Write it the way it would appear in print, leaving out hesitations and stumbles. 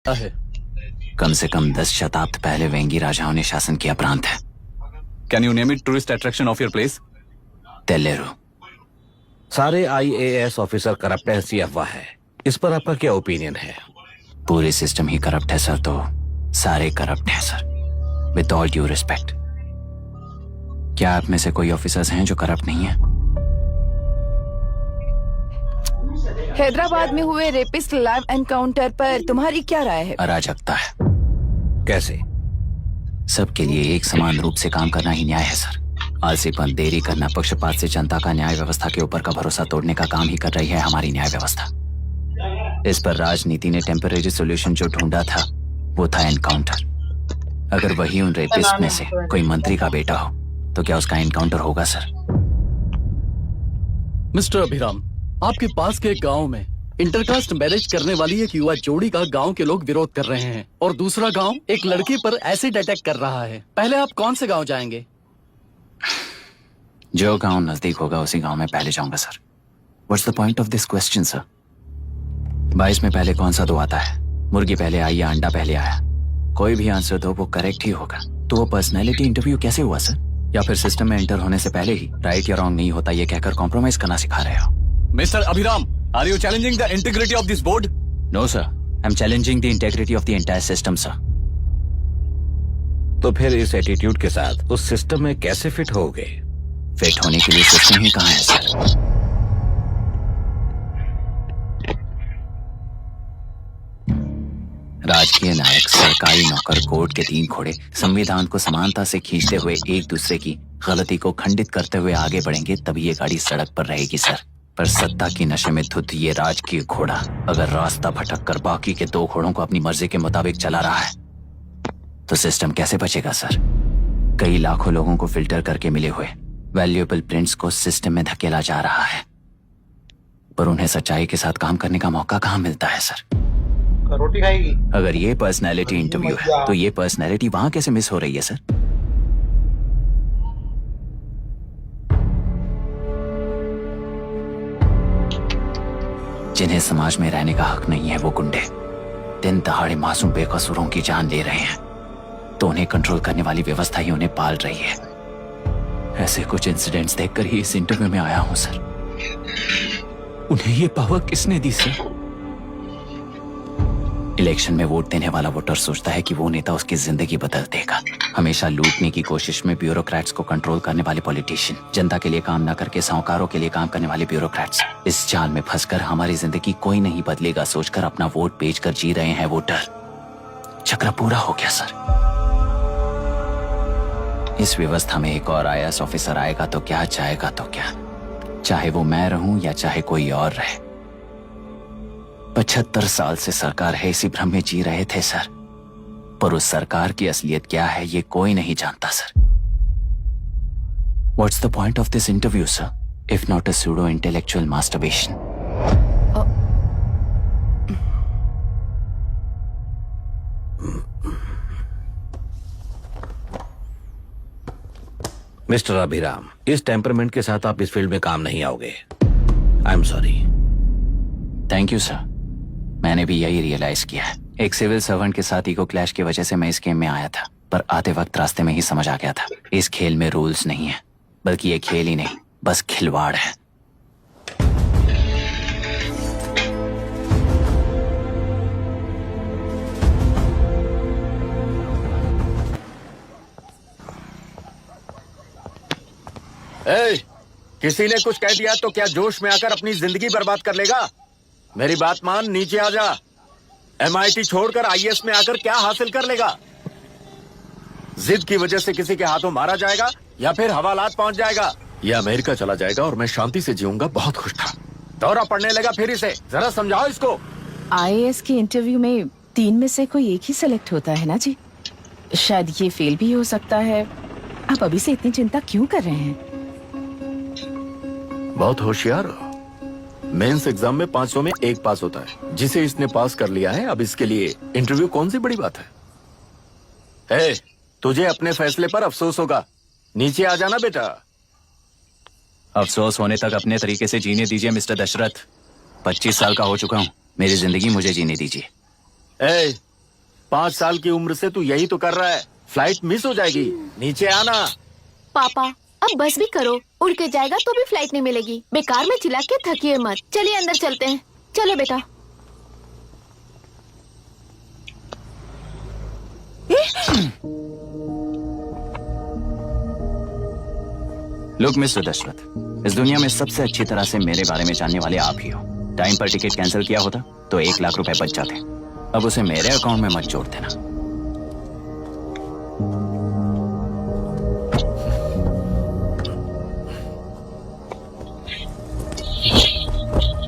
है। कम से कम 10 शताब्द पहले वेंगी राजाओं ने शासन किया प्रांत है। Can you name it tourist attraction of your place? तेलेरू। सारे IAS ऑफिसर करप्ट है, ऐसी अफवाह है। इस पर आपका क्या ओपिनियन है? पूरे सिस्टम ही करप्ट है सर, तो सारे करप्ट हैं sir. With all due respect, क्या आप में से कोई ऑफिसर्स हैं जो करप्ट नहीं है? हैदराबाद में हुए रेपिस्ट लाइव एनकाउंटर पर तुम्हारी क्या राय है? अराजकता है। कैसे? सबके लिए एक समान रूप से काम करना ही न्याय है सर। आलसीपन, देरी करना, पक्षपात से जनता का न्याय व्यवस्था के ऊपर का भरोसा तोड़ने का काम ही कर रही है हमारी न्याय व्यवस्था। इस पर राजनीति ने टेम्परेरी सोल्यूशन जो ढूंढा था वो था एनकाउंटर। अगर वही उन रेपिस्ट में से कोई मंत्री का बेटा हो तो क्या उसका एनकाउंटर होगा सर? मिस्टर अभिराम, आपके पास के गांव में इंटरकास्ट मैरिज करने वाली एक युवा जोड़ी का गांव के लोग विरोध कर रहे हैं और दूसरा गांव एक लड़की पर एसिड अटैक कर रहा है। पहले आप कौन से गांव जाएंगे? जो गांव नजदीक होगा उसी गांव में पहले जाऊंगा sir. What's the point of this question sir? 22 में पहले कौन सा दो आता है? मुर्गी पहले आई या अंडा पहले आया? कोई भी आंसर दो, वो करेक्ट ही होगा। तो वो पर्सनैलिटी इंटरव्यू कैसे हुआ सर? या फिर सिस्टम में एंटर होने से पहले ही राइट या रॉन्ग नहीं होता ये कहकर कॉम्प्रोमाइज करना सिखा रहे हो? Mister Abhiram, are you challenging the integrity of this board? No sir, I am challenging the integrity of the entire system sir. तो फिर इस एटीट्यूड के साथ उस सिस्टम में कैसे फिट होगे? फिट होने के लिए सिस्टम ही कहाँ है सर? राजकीय नायक, सरकारी नौकर, कोर्ट के 3 घोड़े संविधान को समानता से खींचते हुए एक दूसरे की गलती को खंडित करते हुए आगे बढ़ेंगे, तभी ये गाड़ी सड़क पर रहेगी सर। पर सत्ता की नशे में धुत ये राजकीय घोड़ा अगर रास्ता भटक कर बाकी के 2 घोड़ों को अपनी मर्जी के मुताबिक चला रहा है तो सिस्टम कैसे बचेगा सर? कई लाखों लोगों को फिल्टर करके मिले हुए वैल्यूएबल प्रिंट्स को सिस्टम में धकेला जा रहा है, पर उन्हें सच्चाई के साथ काम करने का मौका कहाँ मिलता है सर? रोटी खाएगी? अगर ये पर्सनैलिटी इंटरव्यू है तो ये पर्सनैलिटी वहां कैसे मिस हो रही है सर? जिन्हें समाज में रहने का हक नहीं है वो गुंडे दिन दहाड़े मासूम बेकसूरों की जान ले रहे हैं, तो उन्हें कंट्रोल करने वाली व्यवस्था ही उन्हें पाल रही है। ऐसे कुछ इंसिडेंट्स देखकर ही इस इंटरव्यू में आया हूं सर। उन्हें ये पावर किसने दी सर? इलेक्शन में वोट देने वाला वोटर सोचता है कि वो नेता उसकी जिंदगी बदल देगा। हमेशा लूटने की कोशिश में ब्यूरोक्रेट्स को कंट्रोल करने वाले पॉलिटिशियन, जनता के लिए काम न करके साहूकारों के लिए काम करने वाले ब्यूरोक्रेट्स, इस जाल में फंसकर हमारी जिंदगी कोई नहीं बदलेगा सोचकर अपना वोट बेचकर जी रहे हैं वोटर। चक्र पूरा हो गया सर। इस व्यवस्था में एक और IAS ऑफिसर आएगा तो क्या, जाएगा तो क्या? चाहे वो मैं रहूं या चाहे कोई और रहे। 75 साल से सरकार है इसी भ्रम में जी रहे थे सर, पर उस सरकार की असलियत क्या है ये कोई नहीं जानता sir. What's the point of this interview sir, if not a pseudo intellectual masturbation? Mister Abhiram, इस टेम्परमेंट के साथ आप इस फील्ड में काम नहीं आओगे। I am sorry. Thank you sir. मैंने भी यही रियलाइज किया है। एक सिविल सर्वेंट के साथ ईगो क्लैश की वजह से मैं इस गेम में आया था, पर आते वक्त रास्ते में ही समझ आ गया था इस खेल में रूल्स नहीं है, बल्कि ये खेल ही नहीं बस खिलवाड़ है। किसी ने कुछ कह दिया तो क्या जोश में आकर अपनी जिंदगी बर्बाद कर लेगा? मेरी बात मान, नीचे आ जा। MIT छोड़कर IAS में आकर क्या हासिल कर लेगा? जिद की वजह से किसी के हाथों मारा जाएगा या फिर हवालात पहुंच जाएगा या अमेरिका चला जाएगा और मैं शांति से जीऊंगा। बहुत खुश था। दौरा पड़ने लगा फिर इसे। जरा समझाओ इसको। IAS के इंटरव्यू में 3 में से कोई एक ही सेलेक्ट होता है ना जी? शायद ये फेल भी हो सकता है। आप अभी से इतनी चिंता क्यों कर रहे हैं? बहुत होशियार हो। मेंस एग्जाम में 500 में 1 पास होता है, जिसे इसने पास कर लिया है। अब इसके लिए इंटरव्यू कौन सी बड़ी बात है? तुझे अपने फैसले पर अफसोस होगा। नीचे आ जाना बेटा। अफसोस होने तक अपने तरीके से जीने दीजिए मिस्टर दशरथ। 25 साल का हो चुका हूँ, मेरी जिंदगी मुझे जीने दीजिए। 5 साल की उम्र से तू यही तो कर रहा है। फ्लाइट मिस हो जाएगी, नीचे आना। पापा अब बस भी करो, उड़ के जाएगा तो भी फ्लाइट नहीं मिलेगी। बेकार में चिल्ला के थकिए मत। चलिए अंदर चलते हैं। चलो बेटा। लुक मिस्टर दशरथ, इस दुनिया में सबसे अच्छी तरह से मेरे बारे में जानने वाले आप ही हो। टाइम पर टिकट कैंसिल किया होता तो 1 लाख रुपए बच जाते। अब उसे मेरे अकाउंट में मत जोड़ देना।